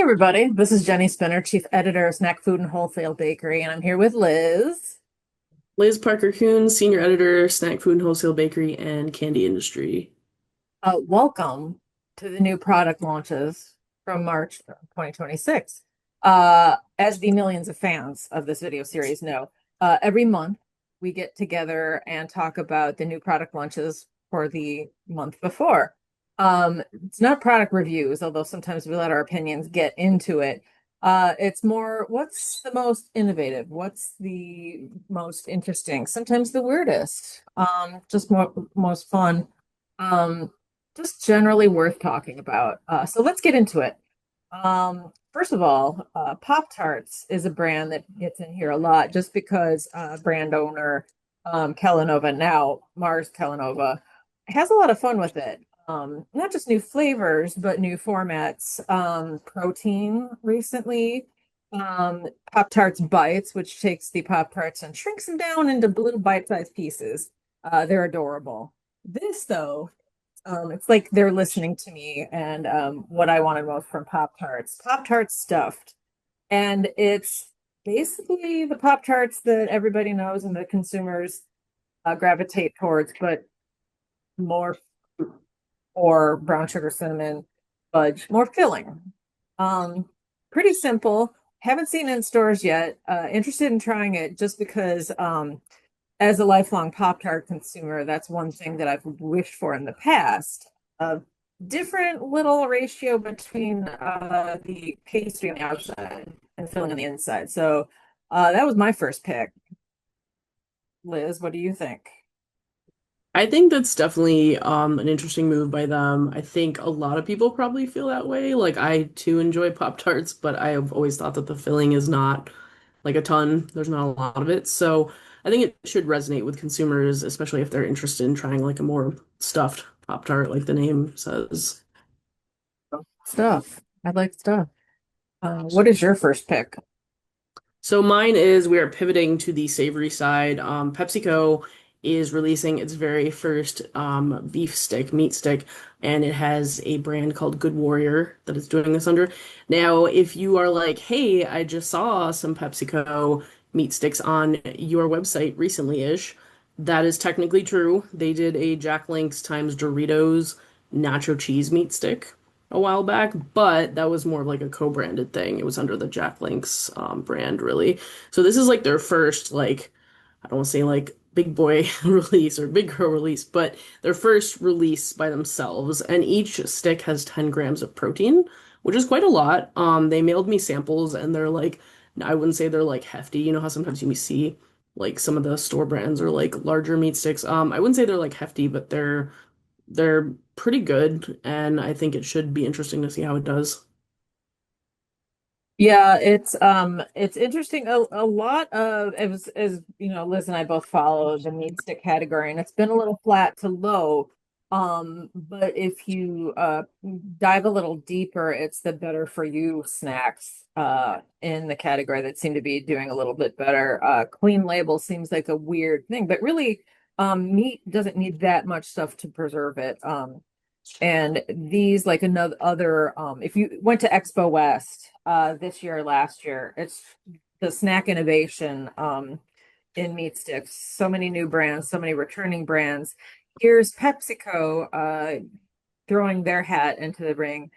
everybody. This is Jenny Spinner, Chief Editor of Snack Food and Wholesale Bakery, and I'm here with Liz. Liz Parker Kuhn, Senior Editor, Snack Food and Wholesale Bakery and Candy Industry. Welcome to the new product launches from March 2026. As the millions of fans of this video series know, every month we get together and talk about the new product launches for the month before. It's not product reviews, although sometimes we let our opinions get into it. It's more, what's the most innovative? What's the most interesting? Sometimes the weirdest. Just most fun. Um, just generally worth talking about. So let's get into it. First of all, Pop-Tarts is a brand that gets in here a lot just because brand owner Kalanova, now Mars Kalanova, has a lot of fun with it. Not just new flavors, but new formats. Protein recently. Pop-Tarts Bites, which takes the Pop-Tarts and shrinks them down into little bite-sized pieces. They're adorable. This, though, it's like they're listening to me and what I wanted most from Pop-Tarts. Pop-Tarts stuffed. And it's basically the Pop-Tarts that everybody knows and the consumers gravitate towards, but more or brown sugar cinnamon fudge, more filling. Um, Pretty simple. Haven't seen it in stores yet. Interested in trying it just because as a lifelong Pop-Tart consumer, that's one thing that I've wished for in the past. A different little ratio between the pastry on the outside and filling on the inside. So that was my first pick. Liz, what do you think? I think that's definitely an interesting move by them. I think a lot of people probably feel that way. Like I too enjoy Pop-Tarts, but I have always thought that the filling is not like a ton. There's not a lot of it. So I think it should resonate with consumers, especially if they're interested in trying like a more stuffed Pop-Tart, like the name says. Stuff. I like stuff. What is your first pick? So mine is we are pivoting to the savory side. PepsiCo is releasing its very first beef stick, meat stick, and it has a brand called Good Warrior that is doing this under. Now, if you are like, hey, I just saw some PepsiCo meat sticks on your website recently-ish, that is technically true. They did a Jack Link's times Doritos nacho cheese meat stick a while back, but that was more of like a co-branded thing. It was under the Jack Link's brand, really. So this is like their first like I don't want to say like big boy release or big girl release, but their first release by themselves. And each stick has 10 grams of protein, which is quite a lot. They mailed me samples, and they're like I wouldn't say they're like hefty. You know how sometimes you see like some of the store brands or like larger meat sticks. I wouldn't say they're like hefty, but they're pretty good, and I think it should be interesting to see how it does. Yeah, it's interesting. A lot of as you know, Liz and I both follow the meat stick category, and it's been a little flat to low. But if you dive a little deeper, it's the better for you snacks in the category that seem to be doing a little bit better. Clean label seems like a weird thing, but really, meat doesn't need that much stuff to preserve it. And these, like another other, if you went to Expo West this year or last year, it's the snack innovation in meat sticks. So many new brands, so many returning brands. Here's PepsiCo throwing their hat into the ring,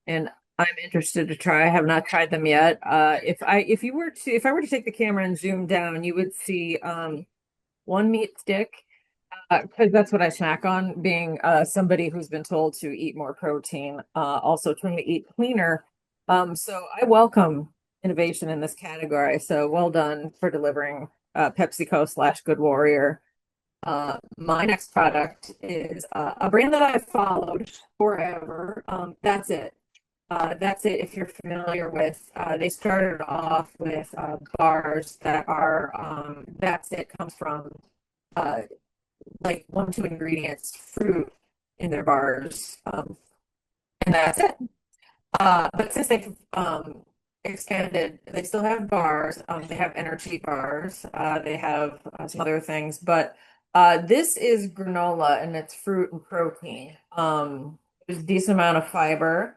and I'm interested to try. I have not tried them yet. If I were to take the camera and zoom down, you would see one meat stick because that's what I snack on, being somebody who's been told to eat more protein, also trying to eat cleaner. So I welcome innovation in this category. So well done for delivering PepsiCo slash Good Warrior. My next product is a brand that I've followed forever. That's it. That's it. If you're familiar with, they started off with bars that are, that's it comes from uh, like one, two ingredients, fruit in their bars, and that's it. But since they've expanded, they still have bars. They have energy bars. They have some other things, but this is granola and it's fruit and protein. There's a decent amount of fiber.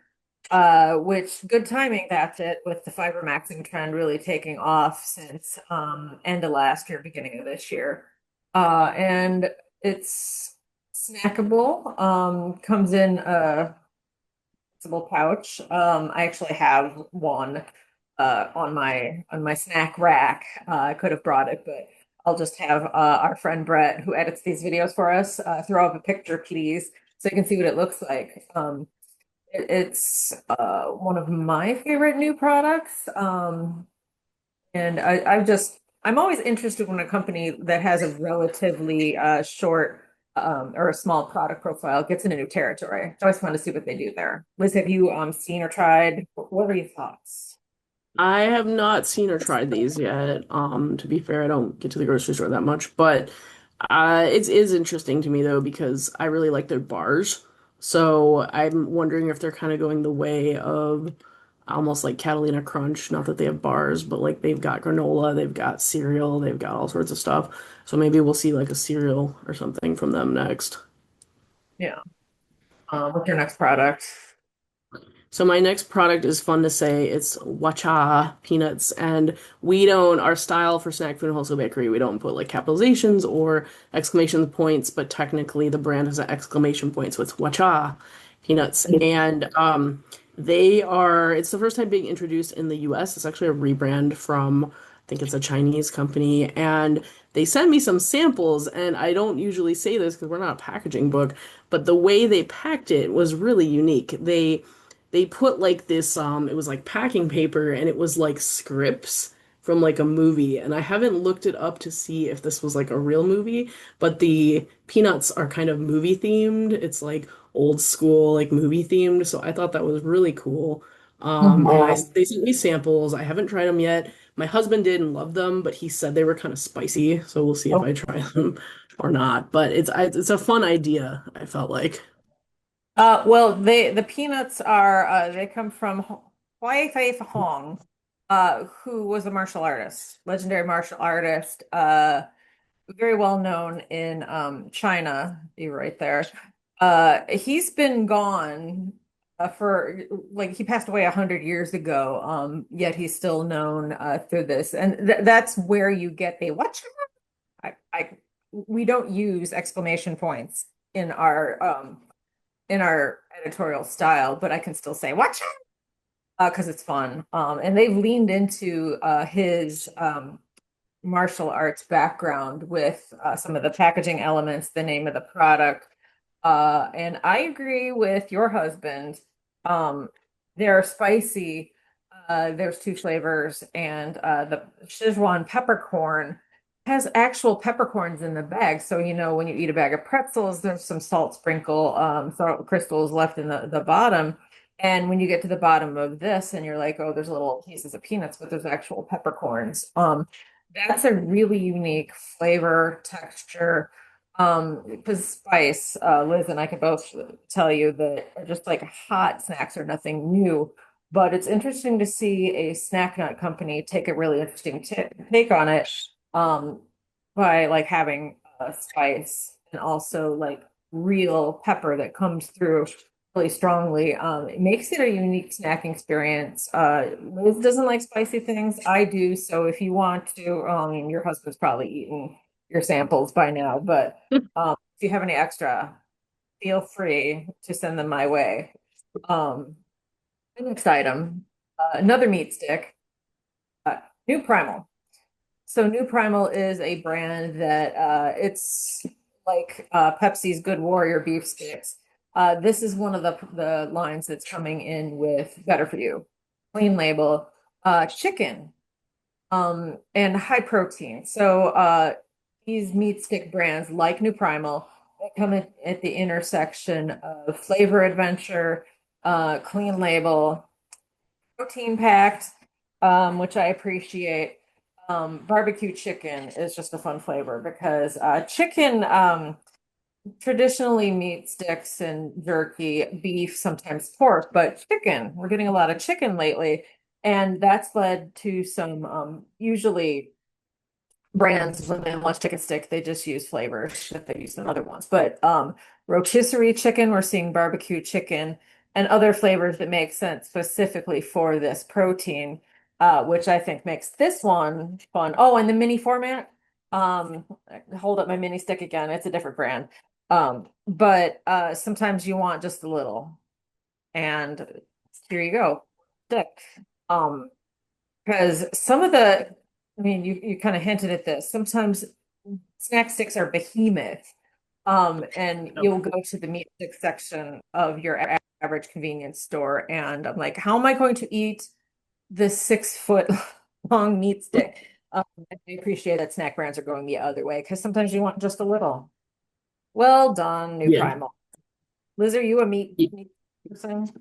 which good timing, that's it, with the fiber maxing trend really taking off since end of last year, beginning of this year. And it's snackable, comes in a flexible pouch. I actually have one on my snack rack. I could have brought it, but I'll just have our friend Brett, who edits these videos for us, throw up a picture, please, so you can see what it looks like. It's one of my favorite new products. And I'm always interested when a company that has a relatively short or a small product profile gets into new territory. It's always fun to see what they do there. Liz, have you seen or tried? What are your thoughts? I have not seen or tried these yet. To be fair, I don't get to the grocery store that much, but it is interesting to me though because I really like their bars. So I'm wondering if they're kind of going the way of almost like Catalina Crunch. Not that they have bars, but like they've got granola, they've got cereal, they've got all sorts of stuff. So maybe we'll see like a cereal or something from them next. Yeah. What's your next product? So my next product is fun to say. It's Wacha peanuts, and we don't, our style for snack food and wholesale bakery, we don't put like capitalizations or exclamation points, but technically the brand has an exclamation point, so it's Wacha peanuts. And they are, it's the first time being introduced in the US. It's actually a rebrand from, I think it's a Chinese company, and they sent me some samples, and I don't usually say this because we're not a packaging book, but the way they packed it was really unique. They put like this it was like packing paper and it was like scripts from like a movie, and I haven't looked it up to see if this was like a real movie, but the peanuts are kind of movie themed. It's like old school like movie themed, so I thought that was really cool. And I Mhm. they sent me samples. I haven't tried them yet. My husband did and loved them, but he said they were kind of spicy, so we'll see if I try them or not. But it's a fun idea, I felt like. Well, the peanuts are they come from Huai Fei Hong, who was a martial artist, legendary martial artist, very well known in China. You're right there. He's been gone for like he passed away 100 years ago. Yet he's still known through this, and that's where you get the what? I we don't use exclamation points in our editorial style, but I can still say watch because it's fun. And they've leaned into his martial arts background with some of the packaging elements, the name of the product. And I agree with your husband. Um, they're spicy. There's two flavors, and the Szechuan peppercorn has actual peppercorns in the bag. So, you know, when you eat a bag of pretzels, there's some salt sprinkle, salt crystals left in the bottom. And when you get to the bottom of this, and you're like, oh, there's little pieces of peanuts, but there's actual peppercorns. That's a really unique flavor, texture, because spice, Liz and I can both tell you that just like hot snacks are nothing new, but it's interesting to see a snack nut company take a really interesting take on it, um, by like having spice and also like real pepper that comes through really strongly. It makes it a unique snacking experience. Liz doesn't like spicy things. I do. So if you want to, your husband's probably eaten your samples by now, but if you have any extra, feel free to send them my way. Um, the next item, another meat stick, uh, New Primal. So New Primal is a brand that it's like Pepsi's Good Warrior beef sticks. This is one of the lines that's coming in with better for you, clean label, chicken, and high protein. So these meat stick brands like New Primal that come at the intersection of flavor adventure, clean label, protein packed, which I appreciate. Barbecue chicken is just a fun flavor because chicken, traditionally meat sticks and jerky, beef, sometimes pork, but chicken, we're getting a lot of chicken lately. And that's led to some usually brands when they launch chicken stick, they just use flavors that they use in other ones. But rotisserie chicken, we're seeing barbecue chicken. and other flavors that make sense specifically for this protein, which I think makes this one fun. Oh, and the mini format. Um, hold up my mini stick again. It's a different brand. But sometimes you want just a little, and here you go, stick. Um, because some of I mean, you kind of hinted at this. Sometimes snack sticks are behemoth. And Yep. you'll go to the meat stick section of your average convenience store, and I'm like, how am I going to eat this 6 foot long meat stick? I appreciate that snack brands are going the other way because sometimes you want just a little. Well done, new Yeah. Primal. Liz, are you a meat person?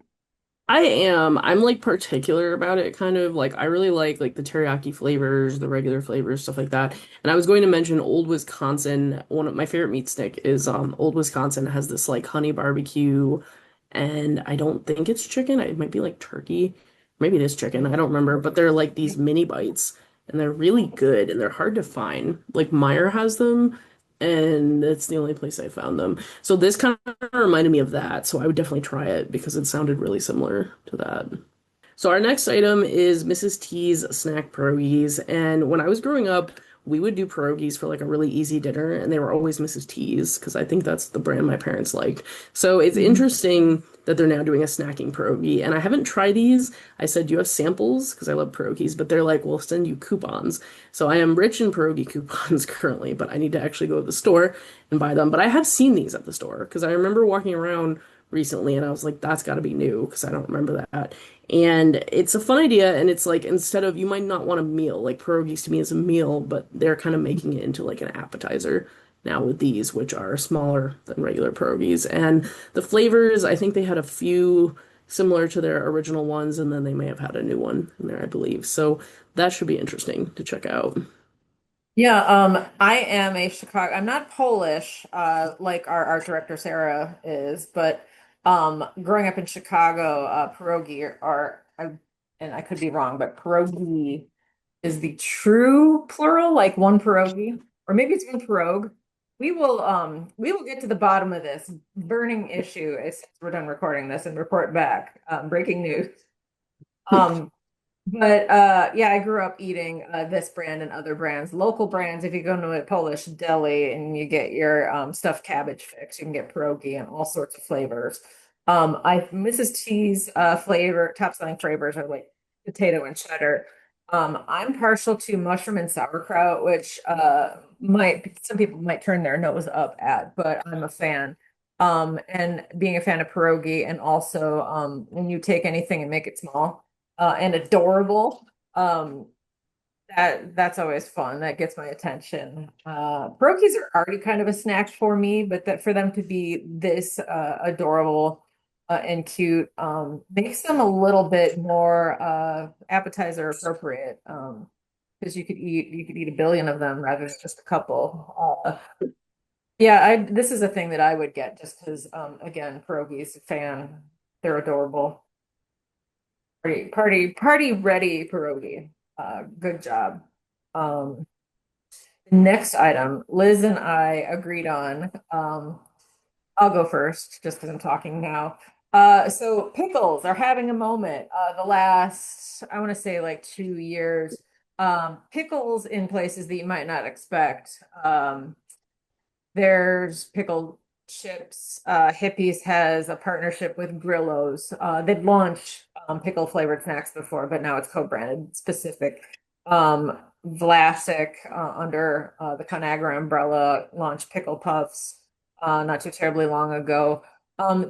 I am. I'm like particular about it, kind of like I really like the teriyaki flavors, the regular flavors, stuff like that. And I was going to mention Old Wisconsin. One of my favorite meat stick is Old Wisconsin has this like honey barbecue, and I don't think it's chicken. It might be like turkey. Maybe it is chicken. I don't remember, but they're like these mini bites, and they're really good and they're hard to find. Like Meyer has them, and it's the only place I found them. So this kind of reminded me of that. So I would definitely try it because it sounded really similar to that. So our next item is Mrs. T's snack pierogies. And when I was growing up, we would do pierogies for like a really easy dinner, and they were always Mrs. T's because I think that's the brand my parents liked. So it's Mhm. interesting that they're now doing a snacking pierogi. And I haven't tried these. I said, "Do you have samples?" Because I love pierogies, but they're like, "We'll send you coupons." So I am rich in pierogi coupons currently, but I need to actually go to the store and buy them. But I have seen these at the store because I remember walking around recently and I was like, that's got to be new because I don't remember that. And it's a fun idea, and it's like instead of you might not want a meal, like pierogies to me is a meal, but they're kind of making it into like an appetizer now with these, which are smaller than regular pierogies. And the flavors, I think they had a few similar to their original ones, and then they may have had a new one in there, I believe. So that should be interesting to check out. Yeah, I am a Chicago. I'm not Polish, like our art director Sarah is, but growing up in Chicago, pierogi and I could be wrong, but pierogi is the true plural, like one pierogi, or maybe it's one pierogi. We will get to the bottom of this burning issue as we're done recording this and report back. Breaking news. Um, but yeah, I grew up eating this brand and other brands, local brands. If you go to a Polish deli and you get your stuffed cabbage fix, you can get pierogi and all sorts of flavors. I Mrs. T's flavor, top selling flavors are like potato and cheddar. I'm partial to mushroom and sauerkraut, which might some people might turn their nose up at, but I'm a fan. And being a fan of pierogi, and also when you take anything and make it small and adorable. Um, that's always fun. That gets my attention. Pierogies are already kind of a snack for me, but that for them to be this adorable and cute makes them a little bit more appetizer appropriate. Because you could eat a billion of them rather than just a couple. Yeah, I this is a thing that I would get just because again, pierogies fan. They're adorable. Party ready pierogi. Good job. Um, Next item, Liz and I agreed on. I'll go first just because I'm talking now. So pickles are having a moment. The last, I want to say like 2 years. Pickles in places that you might not expect. There's pickled chips. Hippies has a partnership with Grillo's. They've launched pickle flavored snacks before, but now it's co-branded specific. Vlasic, under the Conagra umbrella, launched pickle puffs not too terribly long ago.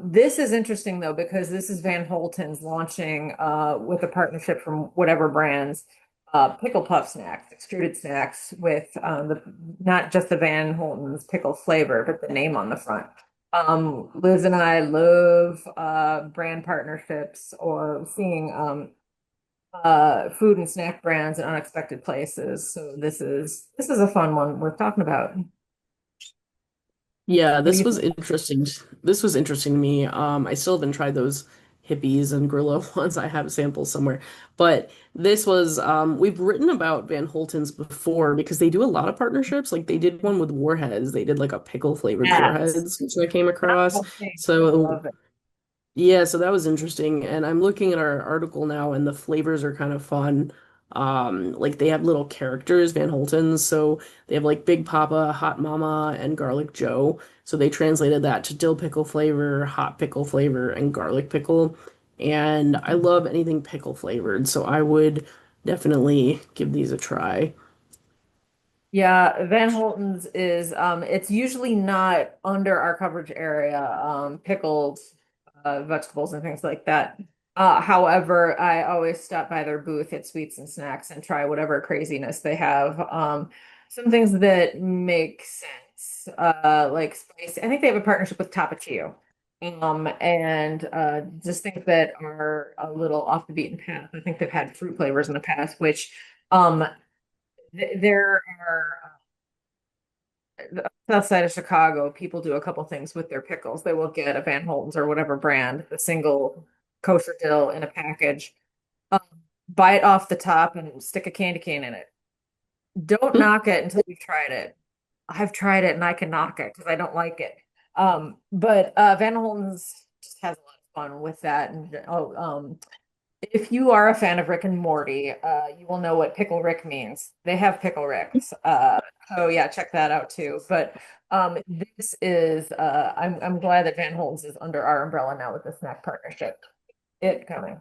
This is interesting though because this is Van Holten's launching with a partnership from whatever brands pickle puff snacks, extruded snacks with the not just the Van Holten's pickle flavor, but the name on the front. Liz and I love brand partnerships or seeing food and snack brands in unexpected places. So this is a fun one worth talking about. Yeah, What do this you was think? interesting. This was interesting to me. I still haven't tried those hippies and Grillo ones. I have samples somewhere. But this was we've written about Van Holten's before because they do a lot of partnerships. Like they did one with Warheads. They did like a pickle flavored Yes, Warheads, which I came that across. whole thing. I So love it. Yeah, so that was interesting. And I'm looking at our article now, and the flavors are kind of fun. Like they have little characters, Van Holten's. So they have like Big Papa, Hot Mama, and Garlic Joe. So they translated that to dill pickle flavor, hot pickle flavor, and garlic pickle. And I love anything pickle flavored, so I would definitely give these a try. Yeah, Van Holten's is it's usually not under our coverage area, pickled vegetables and things like that. However, I always stop by their booth at Sweets and Snacks and try whatever craziness they have. Some things that make sense, like spicy. I think they have a partnership with Tapatio. And just things that are a little off the beaten path. I think they've had fruit flavors in the past, which um there are the south side of Chicago, people do a couple things with their pickles. They will get a Van Holten's or whatever brand, a single kosher dill in a package, um, bite off the top and stick a candy cane in it. Don't knock it until you've tried it. I've tried it and I can knock it because I don't like it. But Van Holten's just has a lot of fun with that. And if you are a fan of Rick and Morty, you will know what Pickle Rick means. They have Pickle Ricks. So yeah, check that out too. But this is I'm glad that Van Holten's is under our umbrella now with the snack partnership. It coming.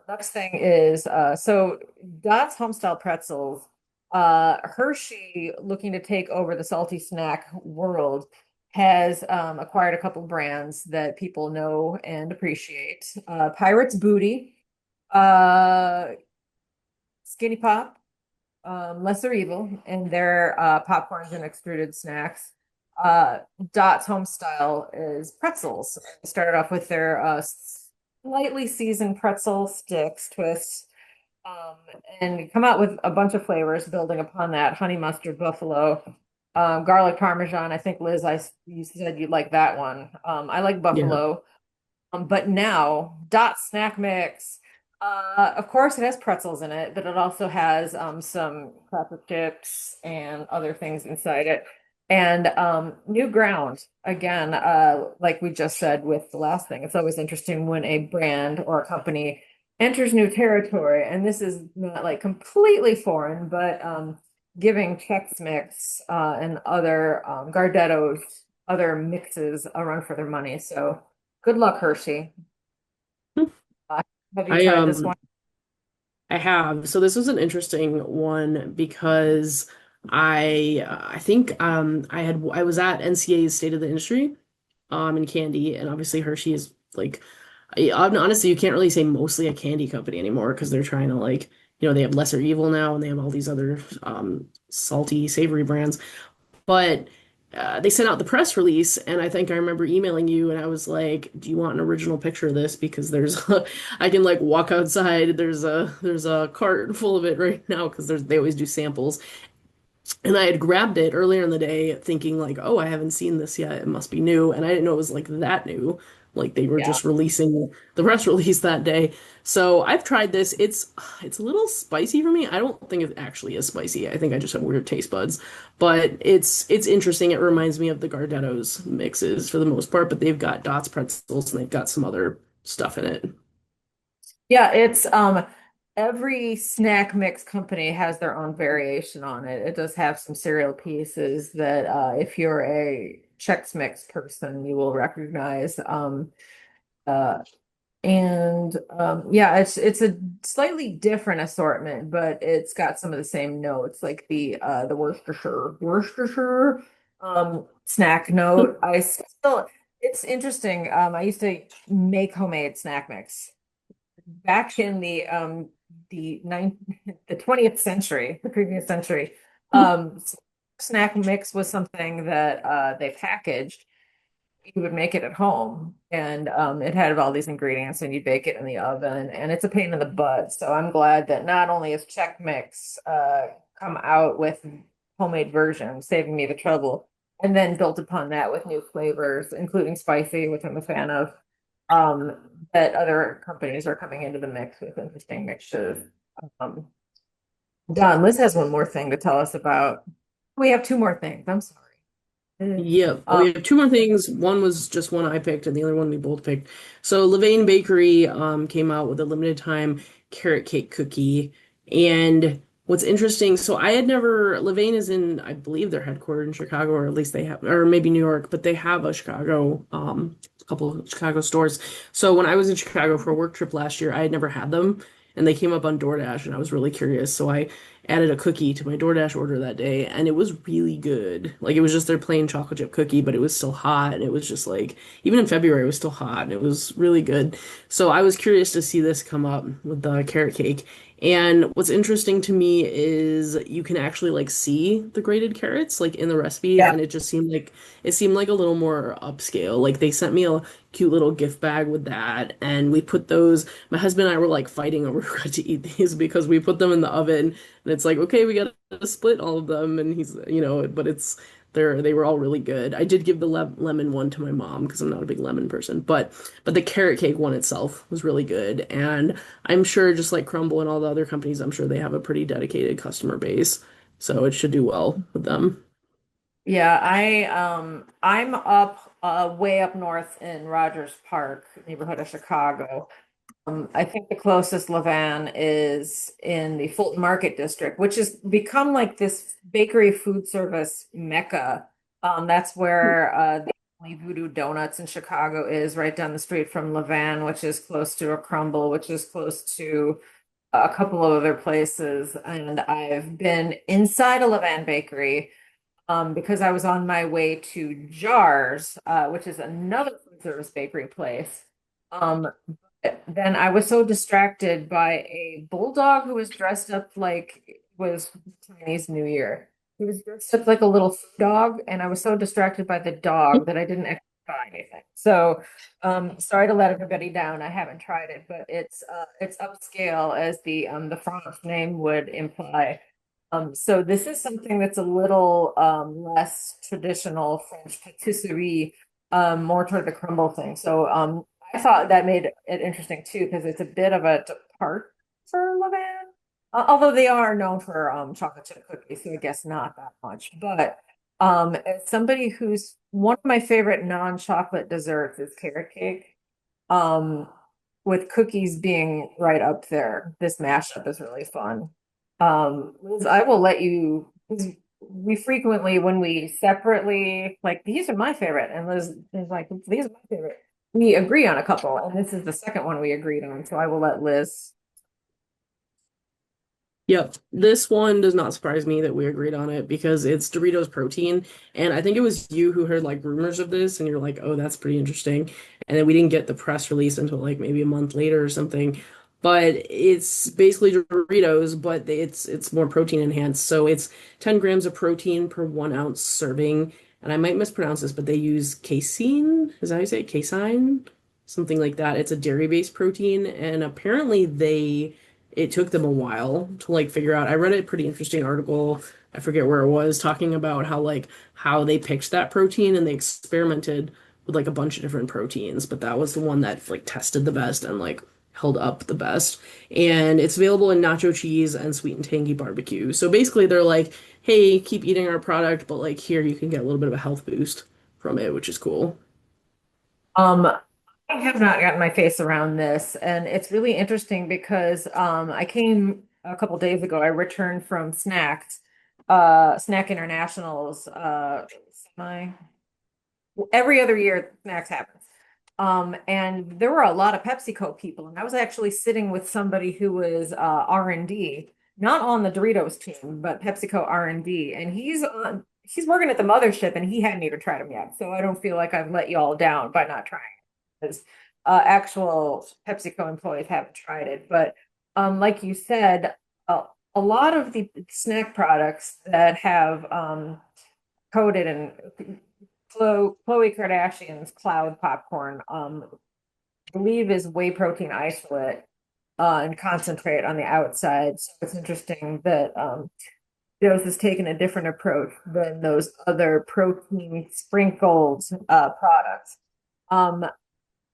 Next thing is so Dot's Homestyle Pretzels. Hershey, looking to take over the salty snack world, has acquired a couple brands that people know and appreciate. Pirate's Booty, uh, Skinny Pop, Lesser Evil, and their popcorns and extruded snacks. Uh, Dot's Homestyle is pretzels. They started off with their slightly seasoned pretzel sticks, twists, um, and come out with a bunch of flavors building upon that honey mustard buffalo, garlic parmesan. I think Liz, you said you'd like that one. I like Yeah. buffalo. But now Dot Snack Mix, of course it has pretzels in it, but it also has some cracker chips and other things inside it. And new ground again, like we just said with the last thing, it's always interesting when a brand or a company enters new territory, and this is not like completely foreign, but giving Chex Mix and other Gardettos, other mixes a run for their money. So good luck, Hershey. Uh, have you I tried this one? I have. So this was an interesting one because I think I was at NCA's State of the Industry in candy, and obviously Hershey is like honestly you can't really say mostly a candy company anymore because they're trying to like they have Lesser Evil now and they have all these other salty savory brands. But they sent out the press release, and I think I remember emailing you, and I was like, "Do you want an original picture of this? Because I can like walk outside. There's a cart full of it right now because they always do samples." And I had grabbed it earlier in the day, thinking like, "Oh, I haven't seen this yet. It must be new." And I didn't know it was like that new. Like they were Yeah. just releasing the press release that day. So I've tried this. It's a little spicy for me. I don't think it actually is spicy. I think I just have weird taste buds. But it's interesting. It reminds me of the Gardetto's mixes for the most part, but they've got Dots pretzels and they've got some other stuff in it. Yeah, it's every snack mix company has their own variation on it. It does have some cereal pieces that if you're a Chex Mix person, you will recognize. Uh And yeah, it's a slightly different assortment, but it's got some of the same notes, like the Worcestershire snack note. I still It's interesting. I used to make homemade snack mix back in the nine the 20th century, the previous century. Um Snack mix was something that they packaged. You would make it at home, and it had all these ingredients, and you bake it in the oven, and it's a pain in the butt. So I'm glad that not only is Check Mix come out with homemade versions, saving me the trouble, and then built upon that with new flavors, including spicy, which I'm a fan of. Um, that other companies are coming into the mix with interesting mixtures. Um, Don, Liz has one more thing to tell us about. We have two more things. I'm sorry. Yep. Oh, Um, we have two more things. One was just one I picked, and the other one we both picked. So Levain Bakery came out with a limited time carrot cake cookie. And what's interesting, so I had never Levain is in, I believe they're headquartered in Chicago, or at least they have, or maybe New York, but they have a couple of Chicago stores. So when I was in Chicago for a work trip last year, I had never had them, and they came up on DoorDash, and I was really curious. So I added a cookie to my DoorDash order that day, and it was really good. Like it was just their plain chocolate chip cookie, but it was still hot, and it was just like even in February it was still hot, and it was really good. So I was curious to see this come up with the carrot cake. And what's interesting to me is you can actually like see the grated carrots like in the recipe, yeah. and it seemed like a little more upscale. Like they sent me a cute little gift bag with that, and we put those. My husband and I were like fighting over who got to eat these because we put them in the oven and it's like, okay, we gotta split all of them. And he's, but they were all really good. I did give the lemon one to my mom because I'm not a big lemon person, but the carrot cake one itself was really good. And I'm sure just like Crumble and all the other companies, I'm sure they have a pretty dedicated customer base. So it should do well with them. Yeah, I'm up way up north in Rogers Park, neighborhood of Chicago. I think the closest Levan is in the Fulton Market District, which has become like this bakery food service mecca. That's where the only Voodoo Donuts in Chicago is, right down the street from Levan, which is close to a Crumble, which is close to a couple of other places. And I've been inside a Levan bakery because I was on my way to Jars, which is another food service bakery place. Um, then I was so distracted by a bulldog who was dressed up like it was Chinese New Year. He was dressed up like a little food dog, and I was so distracted by the dog that I didn't actually buy anything. So, sorry to let everybody down. I haven't tried it, but it's upscale as the French name would imply. So this is something that's a little less traditional French patisserie, more toward the crumble thing. So I thought that made it interesting too, because it's a bit of a depart for Levan. Although they are known for chocolate chip cookies, so I guess not that much. But as somebody who's one of my favorite non-chocolate desserts is carrot cake. Um, with cookies being right up there, this mashup is really fun. Liz, I will let you, 'cause we frequently, when we separately, like, these are my favorite, and Liz is like, these are my favorite. We agree on a couple, and this is the second one we agreed on, so I will let Liz. Yep. This one does not surprise me that we agreed on it because it's Doritos protein. And I think it was you who heard like rumors of this and you're like, oh, that's pretty interesting. And then we didn't get the press release until like maybe a month later or something. But it's basically Doritos, but it's more protein enhanced. So it's 10 grams of protein per 1 ounce serving. And I might mispronounce this, but they use casein. Is that how you say it? Casein? Something like that. It's a dairy-based protein. And apparently it took them a while to like figure out. I read a pretty interesting article, I forget where it was, talking about how they picked that protein and they experimented with like a bunch of different proteins, but that was the one that like tested the best and like held up the best. And it's available in nacho cheese and sweet and tangy barbecue. So basically they're like, "Hey, keep eating our product, but like here you can get a little bit of a health boost from it," which is cool. Um, I have not gotten my face around this, and it's really interesting because I came a couple days ago. I returned from Snack International's semi every other year Snacks happens. And there were a lot of PepsiCo people, and I was actually sitting with somebody who was R&D, not on the Doritos team, but PepsiCo R&D, and he's working at the mothership, and he hadn't even tried them yet. So I don't feel like I've let you all down by not trying it, because actual PepsiCo employees haven't tried it. But like you said, a lot of the snack products that have coated in Khloe Kardashian's cloud popcorn, I believe is whey protein isolate and concentrate on the outside. So it's interesting that Dose has taken a different approach than those other protein sprinkled products. Um,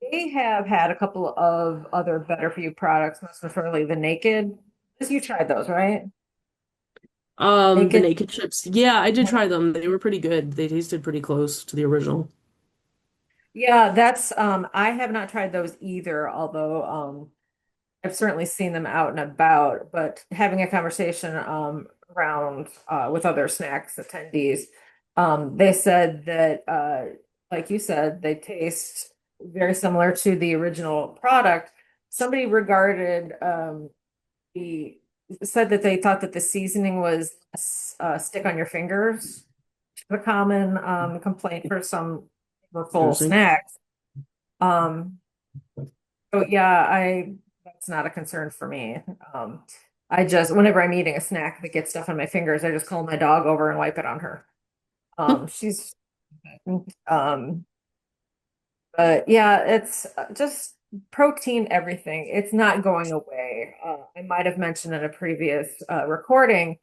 they have had a couple of other better for you products, most preferably the Naked. You tried those, right? The Naked. naked chips. Yeah, I did try them. They were pretty good. They tasted pretty close to the original. Yeah, that's I have not tried those either, although I've certainly seen them out and about, but having a conversation around with other snacks attendees, they said that like you said, they taste very similar to the original product. Somebody regarded the said that they thought that the seasoning was stick on your fingers, a common complaint for some full Interesting. snacks. Um, so yeah, I that's not a concern for me. Um, I just whenever I'm eating a snack that gets stuff on my fingers, I just call my dog over and wipe it on her. She's um But yeah, it's just protein everything. It's not going away. I might have mentioned in a previous recording,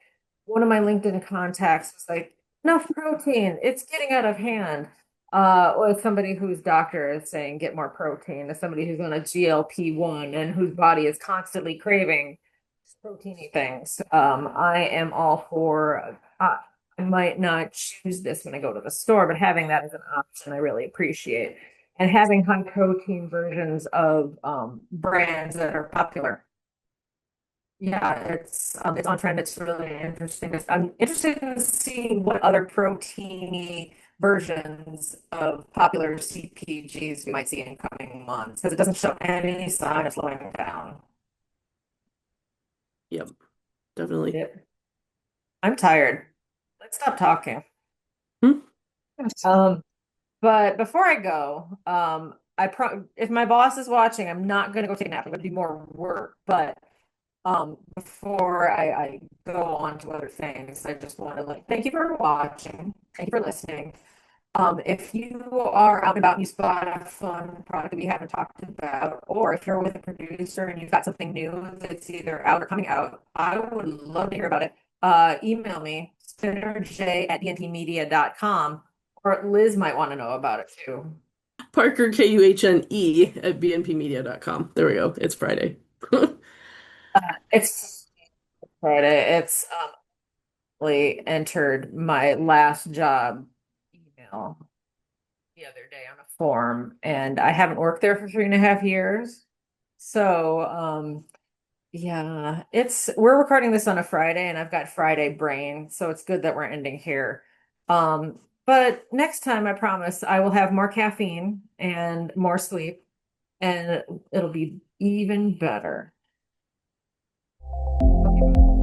one of my LinkedIn contacts was like, enough protein, it's getting out of hand. With somebody whose doctor is saying get more protein, as somebody who's on a GLP-1 and whose body is constantly craving proteiny things. I am all for, I might not choose this when I go to the store, but having that as an option, I really appreciate. And having high protein versions of brands that are popular. Yeah, it's on trend. It's really interesting. I'm interested in seeing what other proteiny versions of popular CPGs we might see in coming months, because it doesn't show any sign of slowing down. Yep, definitely. Yep. I'm tired. Let's stop talking. Hmm? Um, but before I go, I pro if my boss is watching, I'm not gonna go take a nap. I'm gonna do more work. But before I go on to other things, I just want to like thank you for watching. Thank you for listening. If you are out and about and you spot a fun product that we haven't talked about, or if you're with a producer and you've got something new that's either out or coming out, I would love to hear about it. Email me, spinnerj@bnpmedia.com, or Liz might want to know about it too. Parker, Kuhne at bnpmedia.com. There we go. It's Friday. It's Friday. It's really entered my last job email the other day on a form, and I haven't worked there for 3.5 years. So, yeah, we're recording this on a Friday, and I've got Friday brain, so it's good that we're ending here. But next time, I promise I will have more caffeine and more sleep, and it'll be even better. Okay.